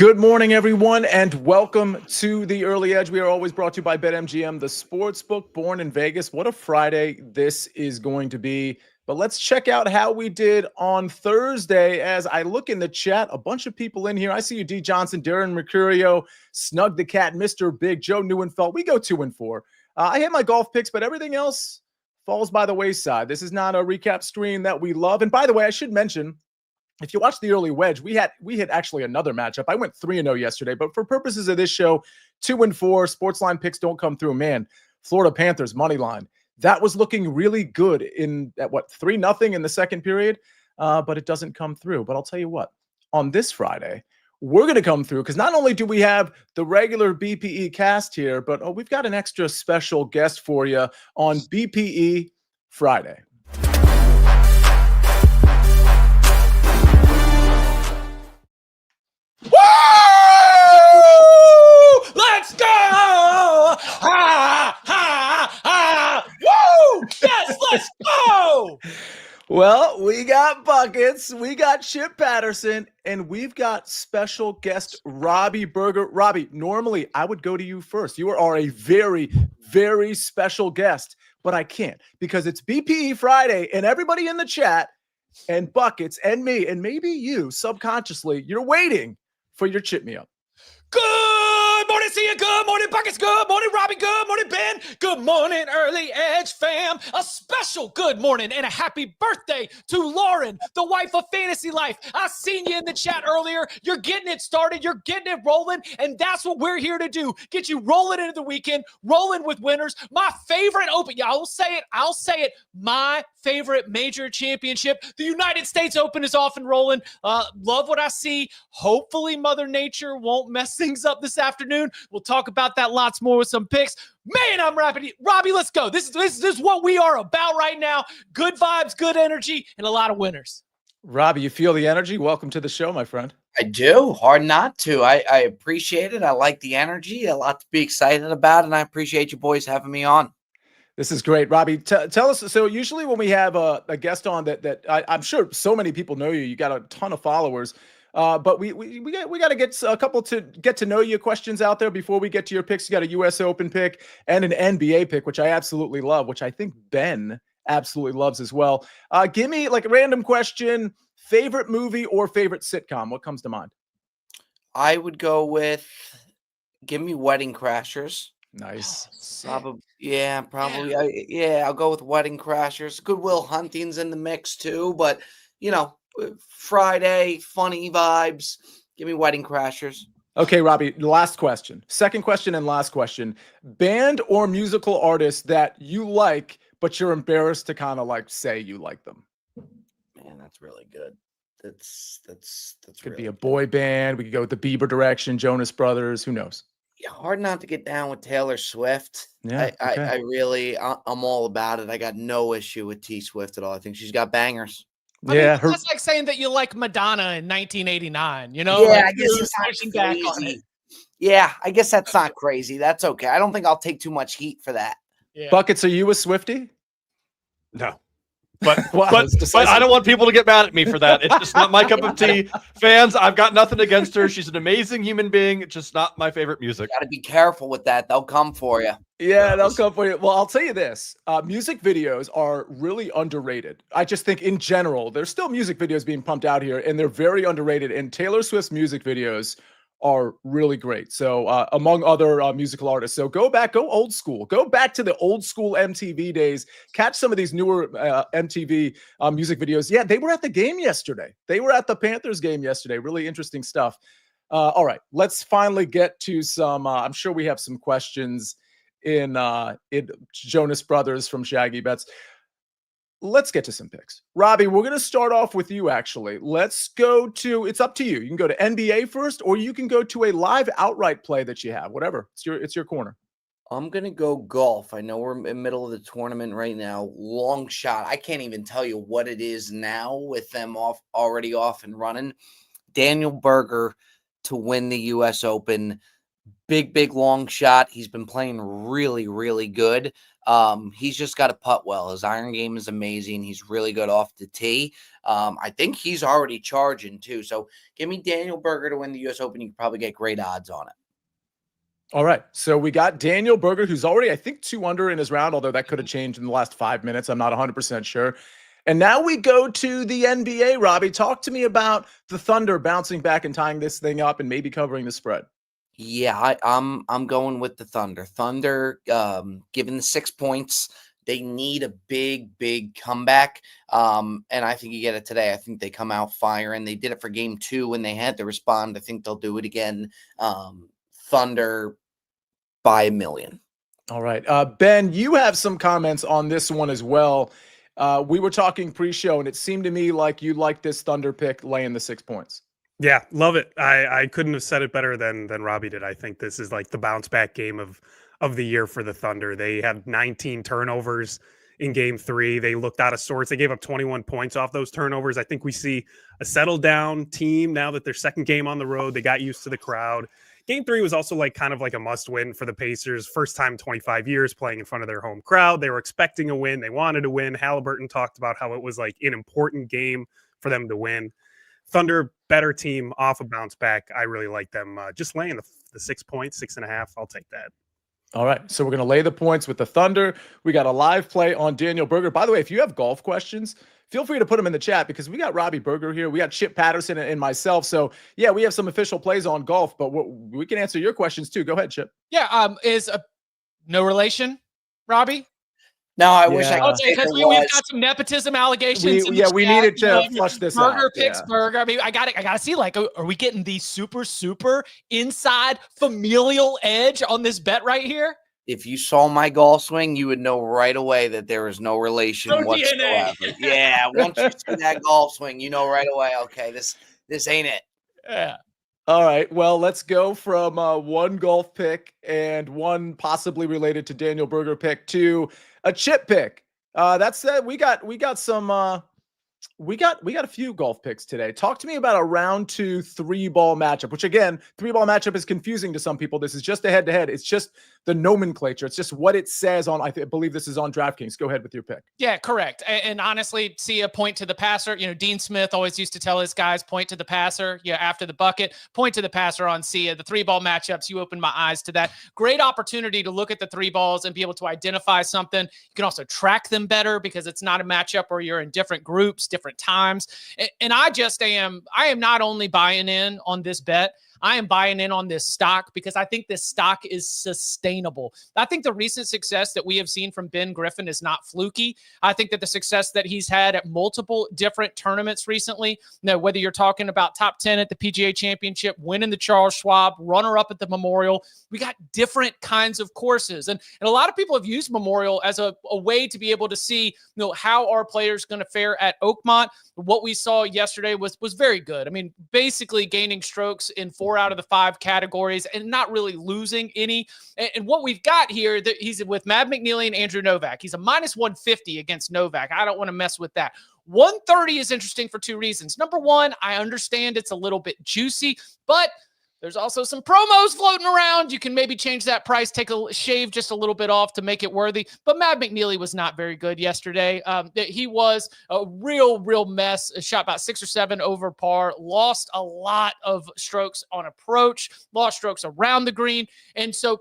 Good morning, everyone, and welcome to the Early Edge. We are always brought to you by BetMGM, the sports book born in Vegas. What a Friday this is going to be. But let's check out how we did on Thursday. As I look in the chat, a bunch of people in here. I see you, D. Johnson, Darren Mercurio, Snug the Cat, Mr. Big, Joe Neuenfeld. We go 2-4. I hit my golf picks, but everything else falls by the wayside. This is not a recap stream that we love. And by the way, I should mention, if you watch the early wedge, we hit actually another matchup. I went 3-0 yesterday, but for purposes of this show, 2-4. SportsLine picks don't come through. Man, Florida Panthers money line. That was looking really good at 3-0 in the second period, but it doesn't come through. But I'll tell you what, on this Friday, we're going to come through because not only do we have the regular BPE cast here, but we've got an extra special guest for you on BPE Friday. Let's go! Ha, ha, ha! Woo! Yes, let's go! Well, we got buckets, we got Chip Patterson, and we've got special guest Robby Berger. Robby, normally I would go to you first. You are a very, very special guest, but I can't because it's BPE Friday, and everybody in the chat and buckets and me and maybe you subconsciously, you're waiting for your chip me up. Good morning, Sia. Good morning, Buckets. Good morning, Robby. Good morning, Ben. Good morning, Early Edge fam. A special good morning and a happy birthday to Lauren, the wife of Fantasy Life. I seen you in the chat earlier. You're getting it started. You're getting it rolling, and that's what we're here to do. Get you rolling into the weekend, rolling with winners. My favorite Open. Yeah, I'll say it. My favorite major championship. The United States Open is off and rolling. Love what I see. Hopefully, Mother Nature won't mess things up this afternoon. We'll talk about that lots more with some picks. Man, I'm rapid. Robby, let's go. This is what we are about right now. Good vibes, good energy, and a lot of winners. Robby, you feel the energy? Welcome to the show, my friend. I do. Hard not to. I appreciate it. I like the energy. A lot to be excited about, and I appreciate you boys having me on. This is great. Robby, tell us. So usually when we have a guest on that I'm sure so many people know you. You got a ton of followers. But we got to get a couple to get to know you questions out there before we get to your picks. You got a U.S. Open pick and an NBA pick, which I absolutely love, which I think Ben absolutely loves as well. Give me like a random question, favorite movie or favorite sitcom. What comes to mind? I would go with, give me Wedding Crashers. Nice. Probably. I'll go with Wedding Crashers. Good Will Hunting's in the mix too, but Friday, funny vibes. Give me Wedding Crashers. Okay, Robby, last question. Second question and last question. Band or musical artist that you like, but you're embarrassed to kind of like say you like them? Man, that's really good. That's could really be a boy band. We could go with the Bieber direction, Jonas Brothers. Who knows? Yeah, hard not to get down with Taylor Swift. Yeah, I'm all about it. I got no issue with T Swift at all. I think she's got bangers. I mean, that's like saying that you like Madonna in 1989, Yeah, I guess it's not crazy. Yeah, I guess that's not crazy. That's okay. I don't think I'll take too much heat for that. Yeah. Buckets, are you a Swiftie? No. But I don't want people to get mad at me for that. It's just not my cup of tea. Fans, I've got nothing against her. She's an amazing human being. It's just not my favorite music. Got to be careful with that. They'll come for you. Yeah, they'll come for you. Well, I'll tell you this. Music videos are really underrated. I just think in general, there's still music videos being pumped out here, and they're very underrated. And Taylor Swift's music videos are really great. So among other musical artists. So go old school. Go back to the old school MTV days. Catch some of these newer MTV music videos. Yeah, they were at the game yesterday. They were at the Panthers game yesterday. Really interesting stuff. All right, let's finally get to some, I'm sure we have some questions in Jonas Brothers from Shaggy Bets. Let's get to some picks. Robby, we're going to start off with you, actually. Let's go to, it's up to you. You can go to NBA first, or you can go to a live outright play that you have. Whatever. It's your corner. I'm going to go golf. I know we're in the middle of the tournament right now. Long shot. I can't even tell you what it is now with them already off and running. Daniel Berger to win the U.S. Open. big long shot. He's been playing really, really good. He's just got to putt well. His iron game is amazing. He's really good off the tee. I think he's already charging too. So give me Daniel Berger to win the U.S. Open. You can probably get great odds on it. All right. So we got Daniel Berger, who's already, I think, 2 under in his round, although that could have changed in the last 5 minutes. I'm not 100% sure. And now we go to the NBA, Robbie. Talk to me about the Thunder bouncing back and tying this thing up and maybe covering the spread. Yeah, I'm going with the Thunder. Thunder, given the 6 points, they need a big comeback. And I think you get it today. I think they come out firing. They did it for game 2 when they had to respond. I think they'll do it again. Thunder by 1 million. All right. Ben, you have some comments on this one as well. We were talking pre-show, and it seemed to me like you liked this Thunder pick laying the 6 points. Yeah, love it. I couldn't have said it better than Robbie did. I think this is like the bounce back game of the year for the Thunder. They had 19 turnovers in game 3. They looked out of sorts. They gave up 21 points off those turnovers. I think we see a settled down team now that their second game on the road. They got used to the crowd. Game 3 was also kind of like a must win for the Pacers. First time in 25 years playing in front of their home crowd. They were expecting a win. They wanted to win. Halliburton talked about how it was like an important game for them to win. Thunder, better team off a bounce back. I really like them. Just laying the 6 points, 6.5. I'll take that. All right. So we're going to lay the points with the Thunder. We got a live play on Daniel Berger. By the way, if you have golf questions, feel free to put them in the chat because we got Robby Berger here. We got Chip Patterson and myself. So, yeah, we have some official plays on golf, but we can answer your questions too. Go ahead, Chip. Yeah. Is no relation, Robbie? No, I wish I could say because we've got some nepotism allegations. We needed to flush this out. Berger picks Berger. I mean, I got to see, like, are we getting the super inside familial edge on this bet right here? If you saw my golf swing, you would know right away that there is no relation whatsoever. Yeah, once you see that golf swing, you know right away, okay, this ain't it. Yeah. All right. Well, let's go from one golf pick and one possibly related to Daniel Berger pick to a Chip pick. That's it. We got some we got a few golf picks today. Talk to me about a round 2 3-ball matchup, which again, 3-ball matchup is confusing to some people. This is just a head-to-head. It's just the nomenclature. It's just what it says on, I believe this is on DraftKings. Go ahead with your pick. Yeah, correct. And honestly, see a point to the passer. You know, Dean Smith always used to tell his guys, point to the passer, after the bucket, point to the passer on Sia. The 3-ball matchups, you opened my eyes to that. Great opportunity to look at the 3 balls and be able to identify something. You can also track them better because it's not a matchup where you're in different groups, different times. And I am not only buying in on this bet, I am buying in on this stock because I think this stock is sustainable. I think the recent success that we have seen from Ben Griffin is not fluky. I think that the success that he's had at multiple different tournaments recently, whether you're talking about top 10 at the PGA Championship, winning the Charles Schwab, runner-up at the Memorial, we got different kinds of courses. And a lot of people have used Memorial as a way to be able to see, how our players going to fare at Oakmont. What we saw yesterday was very good. I mean, basically gaining strokes in 4 out of the 5 categories and not really losing any. And what we've got here, he's with Matt McNeely and Andrew Novak. He's a minus 150 against Novak. I don't want to mess with that. 130 is interesting for 2 reasons. Number one, I understand it's a little bit juicy, but there's also some promos floating around. You can maybe change that price, take a shave just a little bit off to make it worthy. But Matt McNeely was not very good yesterday. He was a real mess. Shot about 6 or 7 over par. Lost a lot of strokes on approach. Lost strokes around the green. And so,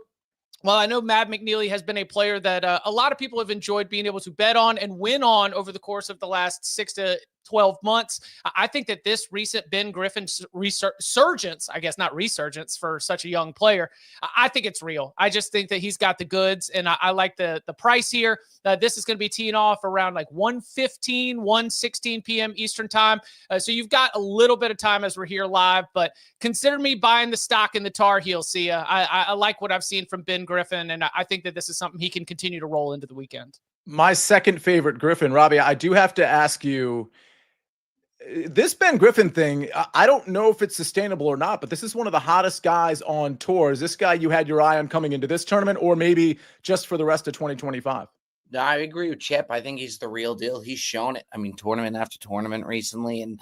well, I know Matt McNeely has been a player that a lot of people have enjoyed being able to bet on and win on over the course of the last 6 to 12 months. I think that this recent Ben Griffin resurgence, I guess not resurgence for such a young player, I think it's real. I just think that he's got the goods, and I like the price here. This is going to be teeing off around like 1:15, 1:16 p.m. Eastern time. So you've got a little bit of time as we're here live, but consider me buying the stock in the Tar Heel, Sia. I like what I've seen from Ben Griffin, and I think that this is something he can continue to roll into the weekend. My second favorite Griffin, Robbie, I do have to ask you, this Ben Griffin thing, I don't know if it's sustainable or not, but this is one of the hottest guys on tour. Is this guy you had your eye on coming into this tournament or maybe just for the rest of 2025? No, I agree with Chip. I think he's the real deal. He's shown it. I mean, tournament after tournament recently, and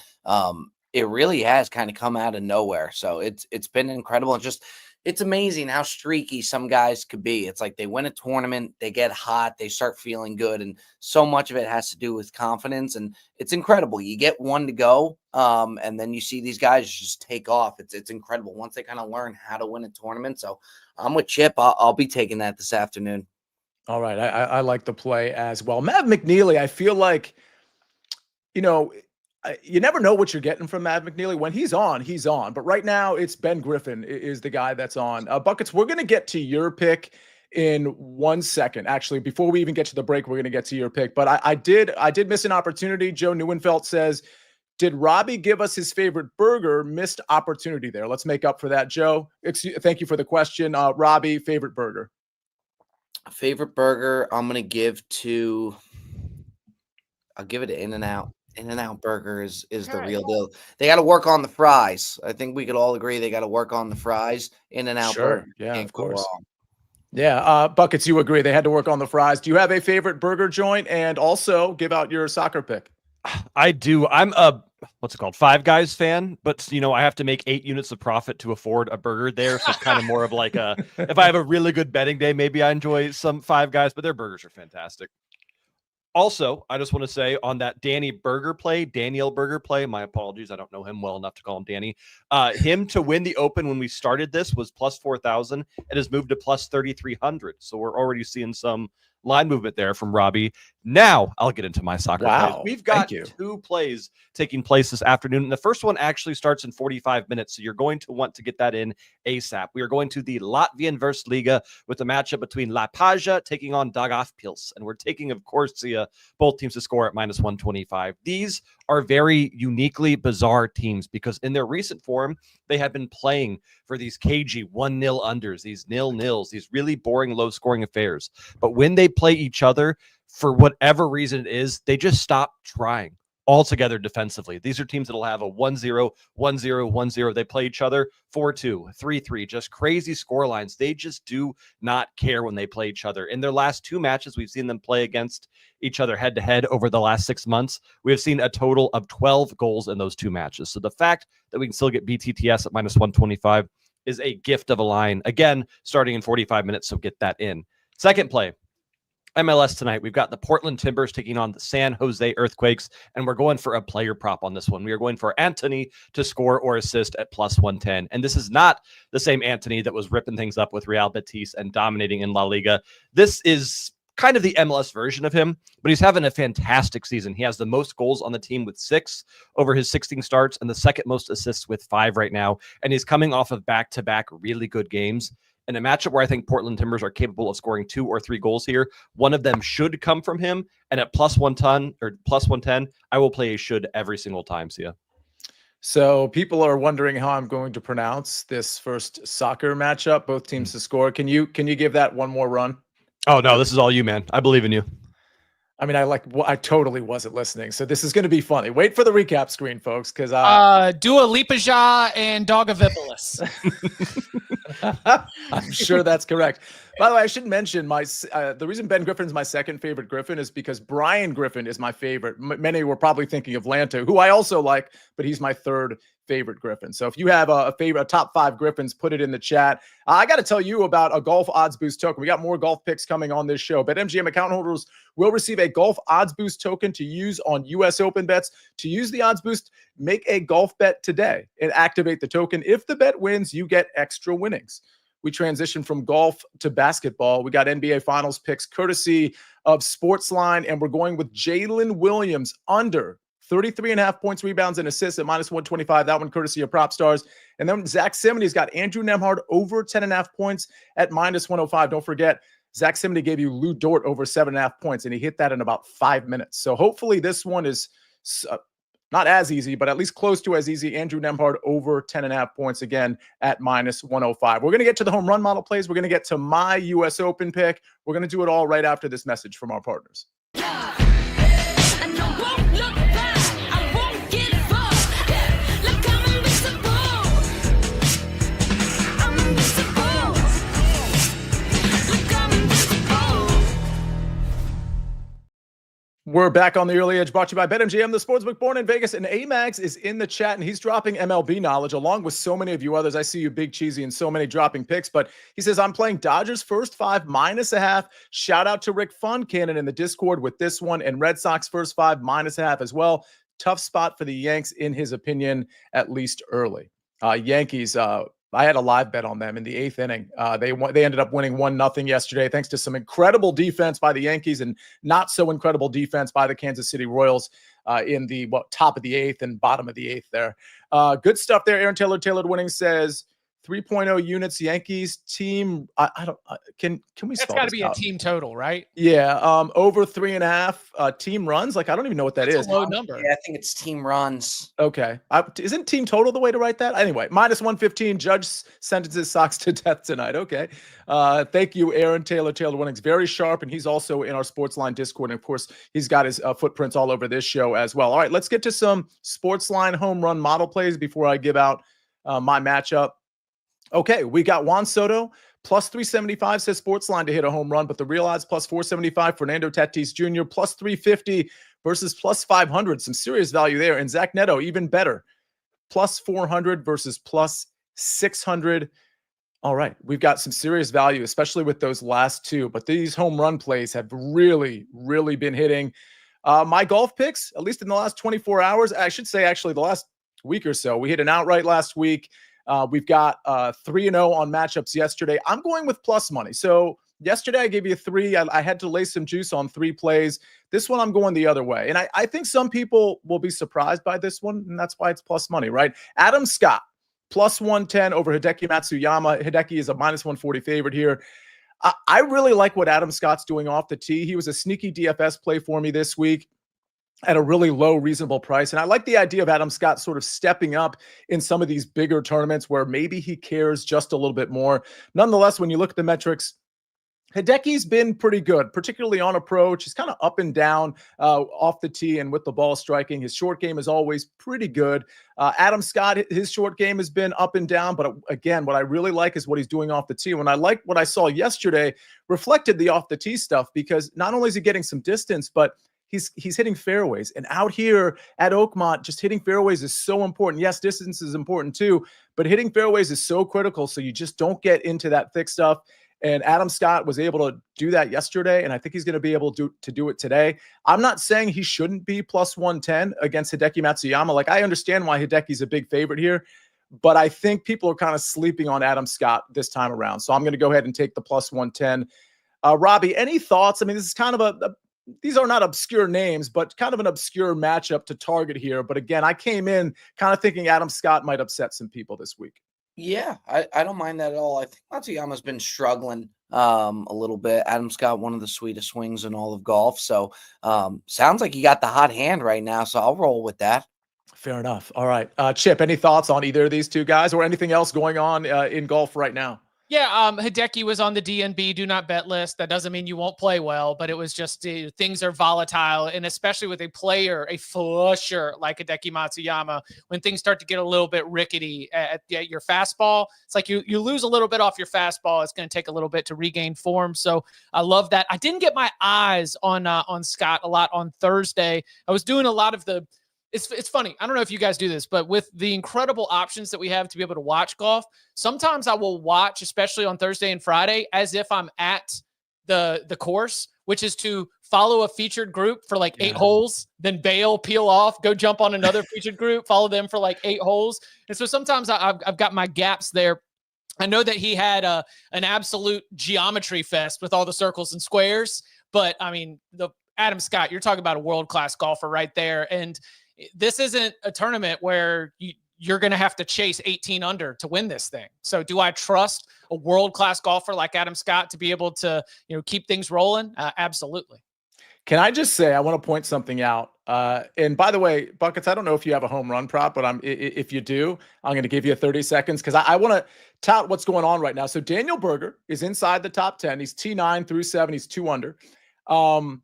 it really has kind of come out of nowhere. So it's been incredible. And just it's amazing how streaky some guys could be. It's like they win a tournament, they get hot, they start feeling good. And so much of it has to do with confidence. And it's incredible. You get one to go, and then you see these guys just take off. It's incredible once they kind of learn how to win a tournament. So I'm with Chip. I'll be taking that this afternoon. All right. I like the play as well. Matt McNeely, I feel like, you never know what you're getting from Matt McNeely. When he's on, he's on. But right now, it's Ben Griffin is the guy that's on. Buckets, we're going to get to your pick in 1 second. Actually, before we even get to the break, we're going to get to your pick. But I did miss an opportunity. Joe Neuenfeld says, did Robby give us his favorite burger? Missed opportunity there. Let's make up for that, Joe. Thank you for the question. Robby, favorite burger? Favorite burger, I'll give it to In-N-Out. In-N-Out burger is the real deal. They got to work on the fries. I think we could all agree they got to work on the fries. In-N-Out burger. Yeah, of course. Yeah, Buckets, you agree. They had to work on the fries. Do you have a favorite burger joint? And also give out your soccer pick. I do. I'm a Five Guys fan, but I have to make 8 units of profit to afford a burger there. So it's kind of more of like if I have a really good betting day, maybe I enjoy some Five Guys, but their burgers are fantastic. Also, I just want to say on that Daniel Berger play, my apologies. I don't know him well enough to call him Danny. Him to win the Open when we started this was plus 4,000. It has moved to plus 3,300. So we're already seeing some line movement there from Robby. Now I'll get into my soccer plays. We've got 2 plays taking place this afternoon. And the first one actually starts in 45 minutes. So you're going to want to get that in ASAP. We are going to the Latvian versus Liga with the matchup between La Paja taking on Daugavpils. And we're taking, of course, both teams to score at minus 125. These are very uniquely bizarre teams because in their recent form, they have been playing for these cagey 1-0 unders, these 0-0s, these really boring, low-scoring affairs. But when they play each other, for whatever reason it is, they just stop trying altogether defensively. These are teams that'll have a 1-0, 1-0, 1-0. They play each other 4-2, 3-3, just crazy score lines. They just do not care when they play each other. In their last 2 matches, we've seen them play against each other head-to-head over the last 6 months. We have seen a total of 12 goals in those 2 matches. So the fact that we can still get BTTS at minus 125 is a gift of a line. Again, starting in 45 minutes, so get that in. Second play. MLS tonight, we've got the Portland Timbers taking on the San Jose Earthquakes, and we're going for a player prop on this one. We are going for Anthony to score or assist at plus 110. And this is not the same Anthony that was ripping things up with Real Betis and dominating in La Liga. This is kind of the MLS version of him, but he's having a fantastic season. He has the most goals on the team with 6 over his 16 starts and the second most assists with 5 right now. And he's coming off of back-to-back really good games. In a matchup where I think Portland Timbers are capable of scoring 2 or 3 goals here, one of them should come from him. And at plus 110, I will play a should every single time, Sia. So people are wondering how I'm going to pronounce this first soccer matchup, both teams to score. Can you give that one more run? Oh, no, this is all you, man. I believe in you. I mean, I totally wasn't listening. So this is going to be funny. Wait for the recap screen, folks, because Dua Lipaja and Daugavpils. I'm sure that's correct. By the way, I should mention the reason Ben Griffin's my second favorite Griffin is because Brian Griffin is my favorite. Many were probably thinking of Lanta, who I also like, but he's my third favorite Griffin. So if you have a top 5 Griffins, put it in the chat. I got to tell you about a golf odds boost token. We got more golf picks coming on this show. BetMGM account holders will receive a golf odds boost token to use on US Open bets. To use the odds boost, make a golf bet today and activate the token. If the bet wins, you get extra winnings. We transition from golf to basketball. We got NBA Finals picks courtesy of SportsLine, and we're going with Jalen Williams under 33.5 points, rebounds, and assists at minus 125. That one courtesy of Prop Stars. And then Zach Simony's got Andrew Nemhard over 10.5 points at minus 105. Don't forget, Zach Simony gave you Lou Dort over 7.5 points, and he hit that in about 5 minutes. So hopefully this one is not as easy, but at least close to as easy. Andrew Nemhard over 10.5 points again at minus 105. We're going to get to the home run model plays. We're going to get to my US Open pick. We're going to do it all right after this message from our partners. We're back on the early edge, brought to you by BetMGM, the sportsbook born in Vegas, and Amags is in the chat, and he's dropping MLB knowledge along with so many of you others. I see you, Big Cheesy, and so many dropping picks, but he says, I'm playing Dodgers first 5 -1/2. Shout out to Rick Funcannon in the Discord with this one, and Red Sox first 5 -1/2 as well. Tough spot for the Yanks, in his opinion, at least early. Yankees, I had a live bet on them in the 8th inning. They ended up winning 1-0 yesterday, thanks to some incredible defense by the Yankees and not so incredible defense by the Kansas City Royals in the top of the 8th and bottom of the 8th there. Good stuff there. Aaron Taylor, Tailored Winning says 3.0 units Yankees team. Can we That's spell got to this be out? a team total, right? Yeah, over 3.5 team runs. Like, I don't even know what that That's is. a low number. Yeah, I think it's team runs. Okay. Isn't team total the way to write that? Anyway, -115. Judge sentences Sox to death tonight. Okay. Thank you, Aaron Taylor. Taylor Winnings, very sharp, and he's also in our SportsLine Discord. And of course, he's got his footprints all over this show as well. All right, let's get to some SportsLine home run model plays before I give out my matchup. Okay, we got Juan Soto plus 375, says SportsLine, to hit a home run, but the real odds plus 475. Fernando Tatis Jr. plus 350 versus plus 500. Some serious value there. And Zach Neto, even better, plus 400 versus plus 600. All right, we've got some serious value, especially with those last two. But these home run plays have really, really been hitting. My golf picks, at least in the last 24 hours, I should say actually the last week or so, we hit an outright last week. We've got 3-0 on matchups yesterday. I'm going with plus money. So yesterday I gave you 3. I had to lay some juice on 3 plays. This one I'm going the other way. And I think some people will be surprised by this one, and that's why it's plus money, right? Adam Scott, plus 110 over Hideki Matsuyama. Hideki is a -140 favorite here. I really like what Adam Scott's doing off the tee. He was a sneaky DFS play for me this week at a really low, reasonable price. And I like the idea of Adam Scott sort of stepping up in some of these bigger tournaments where maybe he cares just a little bit more. Nonetheless, when you look at the metrics, Hideki's been pretty good, particularly on approach. He's kind of up and down off the tee and with the ball striking. His short game is always pretty good. Adam Scott, his short game has been up and down. But again, what I really like is what he's doing off the tee. When I like what I saw yesterday, reflected the off the tee stuff, because not only is he getting some distance, but he's hitting fairways. And out here at Oakmont, just hitting fairways is so important. Yes, distance is important too, but hitting fairways is so critical, so you just don't get into that thick stuff. And Adam Scott was able to do that yesterday, and I think he's going to be able to do it today. I'm not saying he shouldn't be plus 110 against Hideki Matsuyama. Like, I understand why Hideki's a big favorite here, but I think people are kind of sleeping on Adam Scott this time around. So I'm going to go ahead and take the plus 110. Robby, any thoughts? I mean, this is kind of these are not obscure names, but kind of an obscure matchup to target here. But again, I came in kind of thinking Adam Scott might upset some people this week. Yeah, I don't mind that at all. I think Matsuyama's been struggling a little bit. Adam Scott, one of the sweetest swings in all of golf. So sounds like you got the hot hand right now. So I'll roll with that. Fair enough. All right. Chip, any thoughts on either of these two guys or anything else going on in golf right now? Yeah, Hideki was on the DNB do not bet list. That doesn't mean you won't play well, but it was just things are volatile, and especially with a player, a flusher like Hideki Matsuyama, when things start to get a little bit rickety at your fastball, it's like you lose a little bit off your fastball. It's going to take a little bit to regain form. So I love that. I didn't get my eyes on Scott a lot on Thursday. I was doing a lot of the. It's funny. I don't know if you guys do this, but with the incredible options that we have to be able to watch golf, sometimes I will watch, especially on Thursday and Friday, as if I'm at the course, which is to follow a featured group for like 8 holes, then bail, peel off, go jump on another featured group, follow them for like 8 holes. And so sometimes I've got my gaps there. I know that he had an absolute geometry fest with all the circles and squares, but I mean, the Adam Scott, you're talking about a world-class golfer right there. And this isn't a tournament where you're going to have to chase 18 under to win this thing. So do I trust a world-class golfer like Adam Scott to be able to, keep things rolling? Absolutely. Can I just say, I want to point something out. And by the way, Buckets, I don't know if you have a home run prop, but if you do, I'm going to give you 30 seconds because I want to tout what's going on right now. So Daniel Berger is inside the top 10. He's T9 through 7. He's 2 under. I'm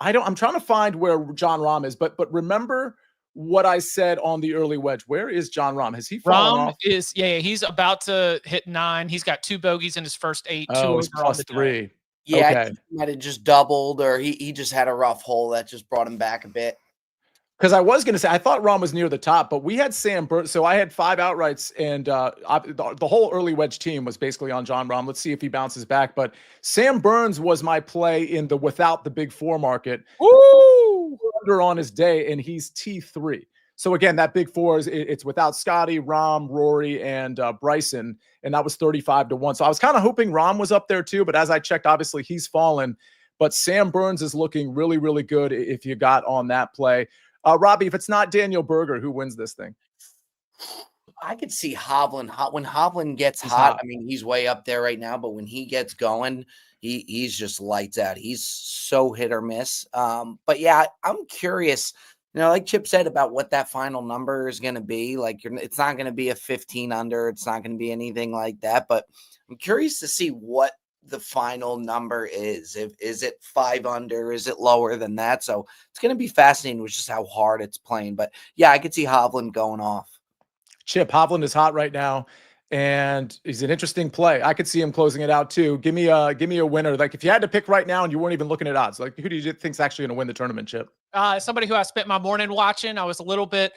trying to find where John Rahm is, but remember what I said on the early wedge. Where is John Rahm? Has he fallen off? He's about to hit 9. He's got 2 bogeys in his first 8. Oh, he's plus 3. Yeah, I Okay. think he might have just doubled, or he just had a rough hole that just brought him back a bit. Because I was going to say, I thought Rahm was near the top, but we had Sam Burns. So I had 5 outrights, and the whole early wedge team was basically on John Rahm. Let's see if he bounces back. But Sam Burns was my play in the without the big 4 market. Woo! Under on his day, and he's T3. So again, that big 4 it's without Scotty, Rahm, Rory, and Bryson, and that was 35-1. So I was kind of hoping Rahm was up there too, but as I checked, obviously he's fallen. But Sam Burns is looking really, really good if you got on that play. Robby, if it's not Daniel Berger, who wins this thing? I could see Hovland. When Hovland gets He's hot, hot. I mean, he's way up there right now, but when he gets going, he's just lights out. He's so hit or miss. But yeah, I'm curious, like Chip said, about what that final number is going to be. Like, it's not going to be a 15 under. It's not going to be anything like that. But I'm curious to see what the final number is. Is it 5 under? Is it lower than that? So it's going to be fascinating with just how hard it's playing. But yeah, I could see Hovland going off. Chip, Hovland is hot right now, and he's an interesting play. I could see him closing it out too. Give me a winner. Like if you had to pick right now and you weren't even looking at odds, like who do you think's actually going to win the tournament, Chip? Somebody who I spent my morning watching. I was a little bit,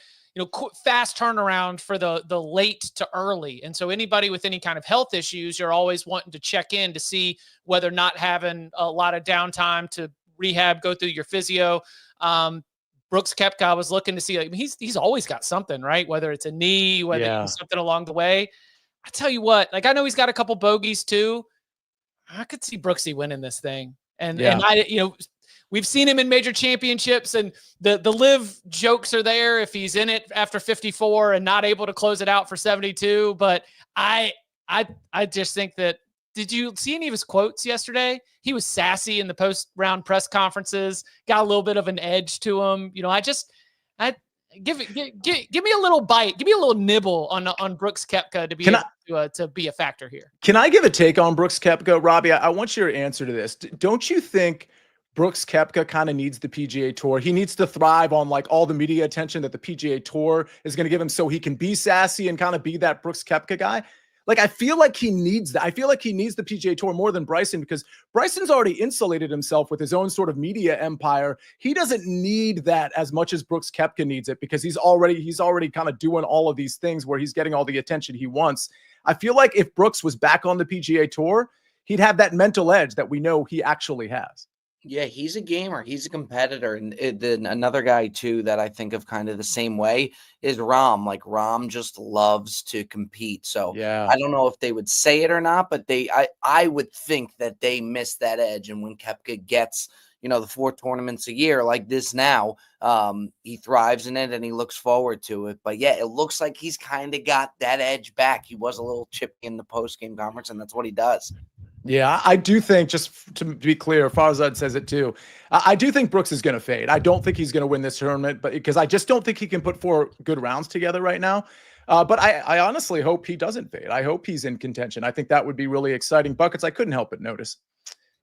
fast turnaround for the late to early. And so anybody with any kind of health issues, you're always wanting to check in to see whether not having a lot of downtime to rehab, go through your physio. Brooks Koepka, I was looking to see, like, he's always got something, right? Whether it's a knee, whether it's something along the way. I tell you what, like, I know he's got a couple bogeys too. I could see Brooksy winning this thing. And we've seen him in major championships, and the live jokes are there if he's in it after 54 and not able to close it out for 72. But I just think that, did you see any of his quotes yesterday? He was sassy in the post-round press conferences, got a little bit of an edge to him. Give me a little bite, give me a little nibble on Brooks Koepka to be able to be a factor here. Can I give a take on Brooks Koepka, Robby? I want your answer to this. Don't you think Brooks Koepka kind of needs the PGA Tour? He needs to thrive on like all the media attention that the PGA Tour is going to give him, so he can be sassy and kind of be that Brooks Koepka guy. Like, I feel like he needs that. I feel like he needs the PGA Tour more than Bryson, because Bryson's already insulated himself with his own sort of media empire. He doesn't need that as much as Brooks Koepka needs it, because he's already kind of doing all of these things where he's getting all the attention he wants. I feel like if Brooks was back on the PGA Tour, he'd have that mental edge that we know he actually has. Yeah, he's a gamer. He's a competitor. And another guy, too, that I think of kind of the same way is Rahm. Like, Rahm just loves to compete. So yeah, I don't know if they would say it or not, but I would think that they miss that edge. And when Koepka gets, the 4 tournaments a year like this now, he thrives in it and he looks forward to it. But yeah, it looks like he's kind of got that edge back. He was a little chippy in the post-game conference, and that's what he does. Yeah, I do think, just to be clear, Farzad says it too, I do think Brooks is going to fade. I don't think he's going to win this tournament, but because I just don't think he can put 4 good rounds together right now. But I honestly hope he doesn't fade. I hope he's in contention. I think that would be really exciting. Buckets, I couldn't help but notice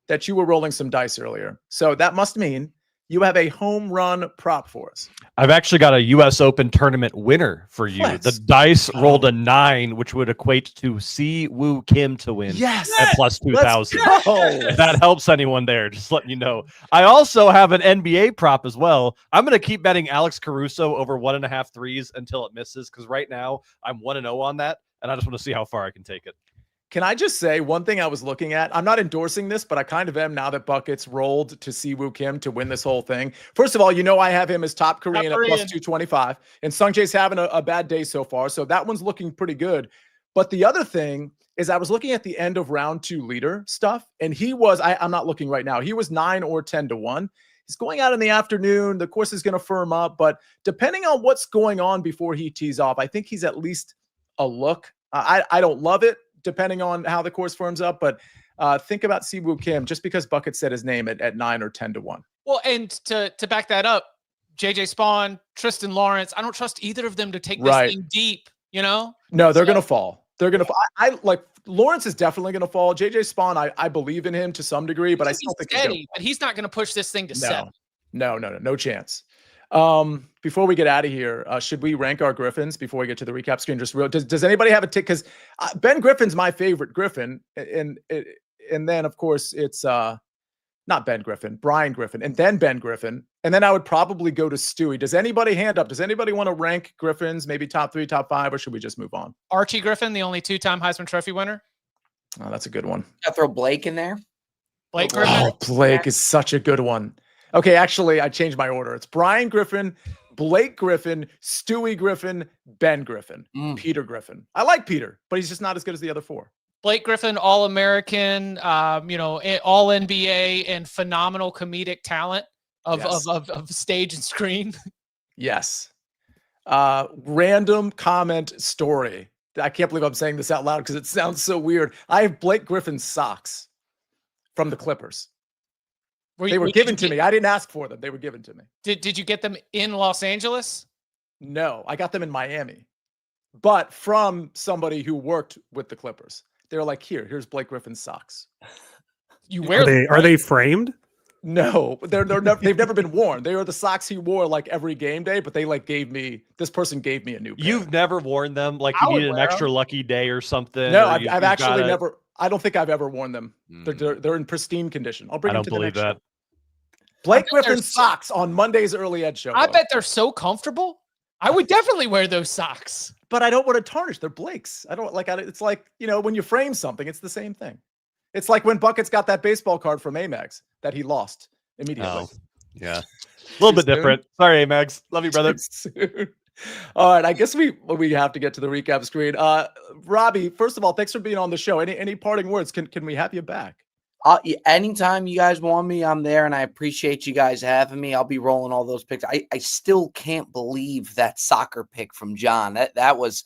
that you were rolling some dice earlier. So that must mean you have a home run prop for us. I've actually got a U.S. Open tournament winner for you. The dice rolled a 9, which would equate to Si Woo Kim to win at plus 2,000. If that helps anyone there, just letting you know. I also have an NBA prop as well. I'm going to keep betting Alex Caruso over 1.5 threes until it misses, because right now I'm 1-0 on that, and I just want to see how far I can take it. Can I just say one thing I was looking at? I'm not endorsing this, but I kind of am now that Buckets rolled to Si Woo Kim to win this whole thing. First of all, I have him as top Korean at plus 225, and Sungjae's having a bad day so far, so that one's looking pretty good. But the other thing is, I was looking at the end of round 2 leader stuff, and he was, I'm not looking right now, he was 9 or 10-1. He's going out in the afternoon. The course is going to firm up, but depending on what's going on before he tees off, I think he's at least a look. I don't love it, depending on how the course firms up, but think about Si Woo Kim, just because Bucket said his name at 9 or 10-1. Well, and to back that up, JJ Spawn, Tristan Lawrence, I don't trust either of them to take this thing deep, No, they're going to fall. They're going to fall. I like, Lawrence is definitely going to fall. JJ Spawn, I believe in him to some degree, but I still think steady, but he's not going to push this thing to 7. No chance. Before we get out of here, should we rank our Griffins before we get to the recap screen? Just real, does anybody have a tick? Because Ben Griffin's my favorite Griffin, and and then of course it's not Ben Griffin, Brian Griffin, and then Ben Griffin. And then I would probably go to Stewie. Does anybody hand up? Does anybody want to rank Griffins, maybe top 3, top 5, or should we just move on? Archie Griffin, the only 2-time Heisman Trophy winner. Oh, that's a good one. I'll throw Blake in there. Blake Griffin. Oh, Blake is such a good one. Okay, actually, I changed my order. It's Brian Griffin, Blake Griffin, Stewie Griffin, Ben Griffin, Peter Griffin. I like Peter, but he's just not as good as the other 4. Blake Griffin, All-American, All NBA, and phenomenal comedic talent of stage and screen. Yes. Random comment story. I can't believe I'm saying this out loud because it sounds so weird. I have Blake Griffin's socks from the Clippers. They were given to me. I didn't ask for them. They were given to me. Did you get them in Los Angeles? No, I got them in Miami, but from somebody who worked with the Clippers. They're like, here's Blake Griffin's socks. You wear them? Are they framed? No, they've never been worn. They are the socks he wore like every game day, but they this person gave me a new pair. You've never worn them? Like you needed an extra lucky day or something? No, I've actually never. I don't think I've ever worn them. They're in pristine condition. I'll bring them to the next show. Blake Griffin's socks on Monday's Early Edge show. I bet they're so comfortable. I would definitely wear those socks. But I don't want to tarnish. They're Blake's. I don't like. It's like, when you frame something, it's the same thing. It's like when Buckets got that baseball card from Amex that he lost immediately. Oh, yeah, a little bit different. Sorry, Amex. Love you, brother. All right, I guess we have to get to the recap screen. Robby, first of all, thanks for being on the show. Any parting words? Can we have you back? Anytime you guys want me, I'm there, and I appreciate you guys having me. I'll be rolling all those picks. I still can't believe that soccer pick from John. That was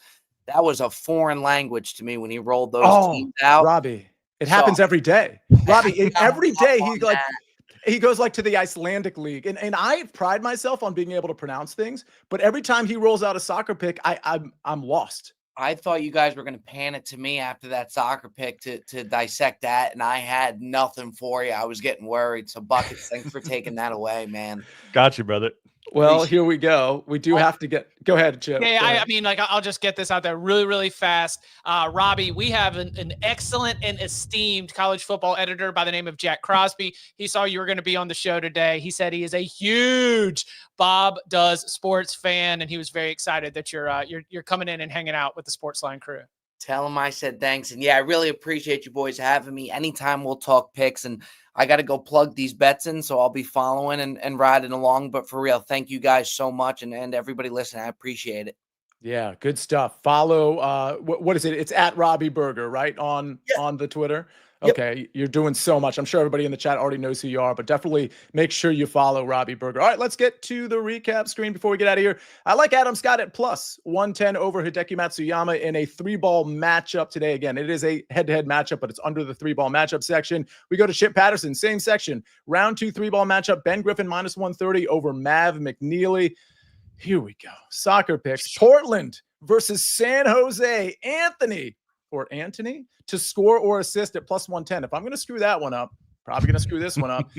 a foreign language to me when he rolled those teams out. Robby, it happens every day. Robby, every day he goes like to the Icelandic league, and I pride myself on being able to pronounce things, but every time he rolls out a soccer pick, I'm lost. I thought you guys were going to pan it to me after that soccer pick to dissect that, and I had nothing for you. I was getting worried. So, Buckets, thanks for taking that away, man. Got you, brother. Well, here we go. We do have to go ahead, Chip. Yeah, I mean, I'll just get this out there really, really fast. Robby, we have an excellent and esteemed college football editor by the name of Jack Crosby. He saw you were going to be on the show today. He said he is a huge Bob Does Sports fan, and he was very excited that you're coming in and hanging out with the SportsLine crew. Tell him I said thanks. And yeah, I really appreciate you boys having me. Anytime we'll talk picks, and I got to go plug these bets in, so I'll be following and riding along. But for real, thank you guys so much. And everybody listening, I appreciate it. Yeah, good stuff. Follow, what is it? It's at Robby Berger, right? On the Twitter. Okay, you're doing so much. I'm sure everybody in the chat already knows who you are, but definitely make sure you follow Robby Berger. All right, let's get to the recap screen before we get out of here. I like Adam Scott at plus 110 over Hideki Matsuyama in a 3-ball matchup today. Again, it is a head-to-head matchup, but it's under the 3-ball matchup section. We go to Chip Patterson, same section. Round 2 3-ball matchup. Ben Griffin minus 130 over Mav McNeely. Here we go. Soccer picks. Portland versus San Jose. Anthony to score or assist at plus 110. If I'm going to screw that one up, probably going to screw this one up.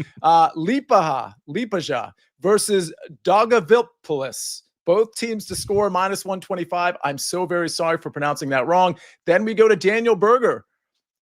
Lipaja versus Dogavilpolis. Both teams to score minus 125. I'm so very sorry for pronouncing that wrong. Then we go to Daniel Berger,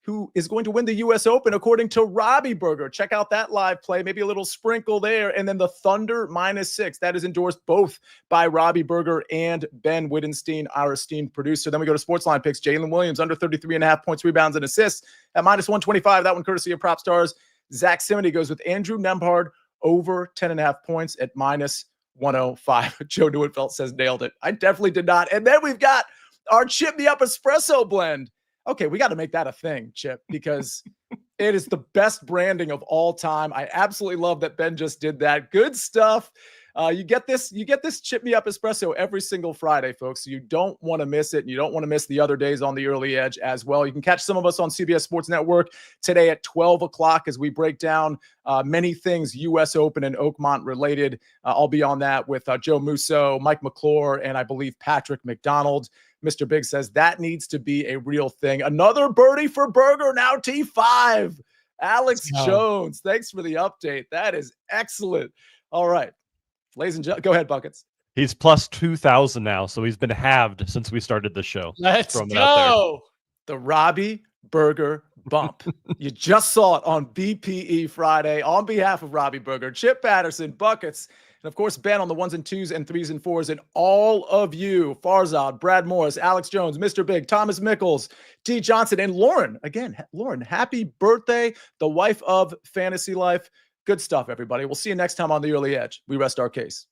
who is going to win the U.S. Open, according to Robby Berger. Check out that live play, maybe a little sprinkle there. And then the Thunder -6. That is endorsed both by Robby Berger and Ben Wittenstein, our esteemed producer. Then we go to SportsLine picks. Jalen Williams, under 33.5 points, rebounds, and assists at minus 125. That one courtesy of Prop Stars. Zach Simony goes with Andrew Nembhard, over 10.5 points at minus 105. Joe Neuenfeld says nailed it. I definitely did not. And then we've got our Chip Me Up Espresso blend. Okay, we got to make that a thing, Chip, because it is the best branding of all time. I absolutely love that Ben just did that. Good stuff. You get this Chip Me Up Espresso every single Friday, folks. So you don't want to miss it. And you don't want to miss the other days on the Early Edge as well. You can catch some of us on CBS Sports Network today at 12 o'clock as we break down many things U.S. Open and Oakmont related. I'll be on that with Joe Musso, Mike McClure, and I believe Patrick McDonald. Mr. Big says that needs to be a real thing. Another birdie for Berger, now T5. Alex Jones, thanks for the update. That is excellent. All right. Ladies and gentlemen, go ahead, Buckets. He's plus 2,000 now, so he's been halved since we started the show. Let's go. The Robby Berger bump. You just saw it on BPE Friday on behalf of Robby Berger, Chip Patterson, Buckets, and of course, Ben on the 1s and 2s and 3s and 4s, and all of you, Farzad, Brad Morris, Alex Jones, Mr. Big, Thomas Mickles, D. Johnson, and Lauren. Again, Lauren, happy birthday, the wife of Fantasy Life. Good stuff, everybody. We'll see you next time on The Early Edge. We rest our case.